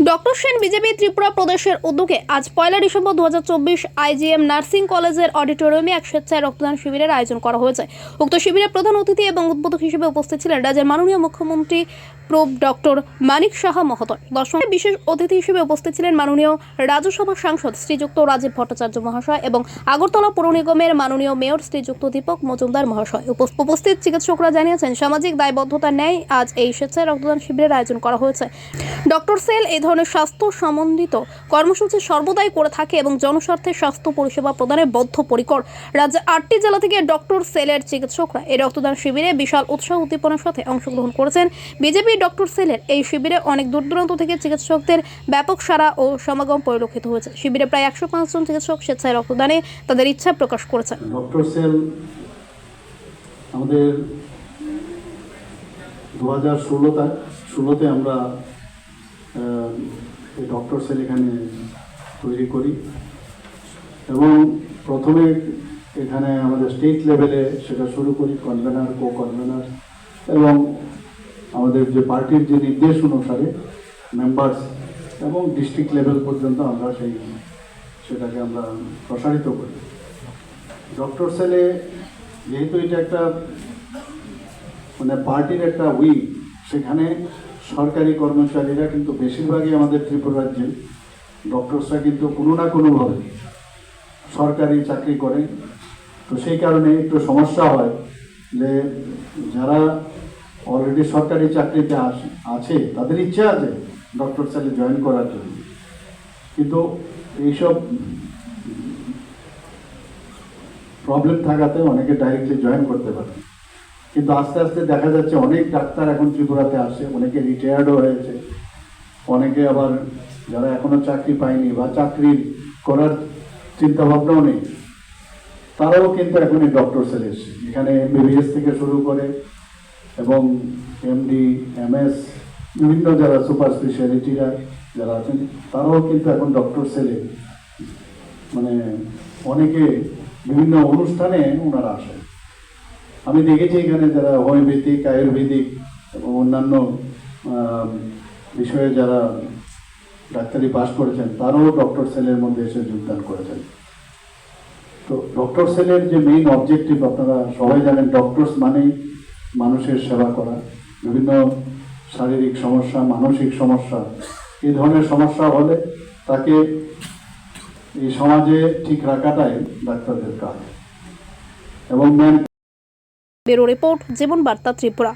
Doctor Sen BJP Tripura প্রদেশের উদ্যোগে আজ 1 ডিসেম্বর 2024 আইজিএম নার্সিং কলেজের অডিটোরিয়ামে এক স্বেচ্ছায় রক্তদান শিবিরের আয়োজন করা হয়েছে। উক্ত শিবিরে প্রধান অতিথি এবং উদ্বোধক হিসেবে উপস্থিত ছিলেন রাজ্যের মাননীয় মুখ্যমন্ত্রী প্রো ডক্টর মানিক সাহা মহোদয়। দর্শনে বিশেষ অতিথি হিসেবে উপস্থিত ছিলেন মাননীয় রাজ্যসভার সাংসদ শ্রীযুক্ত রাজীব ভট্টাচার্য মহাশয় এবং আগরতলা পৌর নিগমের মাননীয় মেয়র শ্রীযুক্ত দীপক মজুমদার মহাশয়। উপস্থিত চিকিৎসকরা জানিয়েছেন, সামাজিক দায়বদ্ধতার ন্যায় আজ এই স্বেচ্ছায় রক্তদান শিবিরের আয়োজন করা হয়েছে। ডক্টর সেল এই ধরনের স্বাস্থ্য সম্বন্ধিত কর্মসূচি সর্বদাই করে থাকে এবং জনস্বার্থে স্বাস্থ্য পরিষেবা প্রদানে বদ্ধপরিকর। রাজ্যের 8টি জেলা থেকে ডক্টর সেলের চিকিৎসকরা এই রক্তদান শিবিরে বিশাল উৎসাহ উদ্দীপনার সাথে অংশগ্রহণ করেছেন। বিজেপি ডক্টর সেলের এই শিবিরে অনেক দূর দূরান্ত থেকে চিকিৎসকদের ব্যাপক সাড়া ও সমাগম পরিলক্ষিত হয়েছে। শিবিরে প্রায় 105 জন চিকিৎসক স্বেচ্ছায় রক্তদানে তাদের ইচ্ছা প্রকাশ করেছেন। ডক্টর সেল আমাদের 2016তে আমরা এই ডক্টর সেল এখানে তৈরি করি এবং প্রথমে এখানে আমাদের স্টেট লেভেলে সেটা শুরু করি, কনভেনার, কো কনভেনার এবং আমাদের যে পার্টির যে নির্দেশ অনুসারে মেম্বার্স এবং ডিস্ট্রিক্ট লেভেল পর্যন্ত আমরা সেটাকে আমরা প্রসারিত করি। ডক্টর সেলে যেহেতু এটা একটা পার্টির একটা উইং, সেখানে সরকারি কর্মচারীরা কিন্তু বেশিরভাগই আমাদের ত্রিপুরা রাজ্যে ডক্টরসরা কিন্তু কোনো না কোনোভাবে সরকারি চাকরি করে। তো সেই কারণে একটু সমস্যা হয় যে যারা অলরেডি সরকারি চাকরিতে আছে তাদের ইচ্ছা আছে ডক্টর সেলে জয়েন করার জন্য, কিন্তু এইসব প্রবলেম থাকাতে অনেকে ডাইরেক্টলি জয়েন করতে পারে। কিন্তু আস্তে আস্তে দেখা যাচ্ছে অনেক ডাক্তার এখন ত্রিপুরাতে আসে, অনেকে রিটায়ার্ডও হয়েছে, অনেকে আবার যারা এখনো চাকরি পায়নি বা চাকরি করার চিন্তা ভাবনাও নেই, তারাও কিন্তু এখন এই ডক্টর সেল এসছে। এখানে MBBS থেকে শুরু করে এবং MD, MS বিভিন্ন যারা সুপার স্পেশালিটিরা যারা আছেন তারাও কিন্তু এখন ডক্টর সেলে অনেকে বিভিন্ন অনুষ্ঠানে ওনারা আসেন। আমি দেখেছি এখানে যারা হোমিওপ্যাথিক, আয়ুর্বেদিক এবং অন্যান্য বিষয়ে যারা ডাক্তারি পাশ করেছেন তারাও ডক্টর সেলের মধ্যে এসে যোগদান করেছেন। তো ডক্টর সেলের যে মেইন অবজেক্টিভ আপনারা সবাই জানেন, ডক্টরস মানেই মানুষের সেবা করা। বিভিন্ন শারীরিক সমস্যা, মানসিক সমস্যা, এই ধরনের সমস্যা হলে তাকে এই সমাজে ঠিক রাখাটাই ডাক্তারদের কাজ। এবং ব্যুরো রিপোর্ট, জীবন বার্তা, ত্রিপুরা।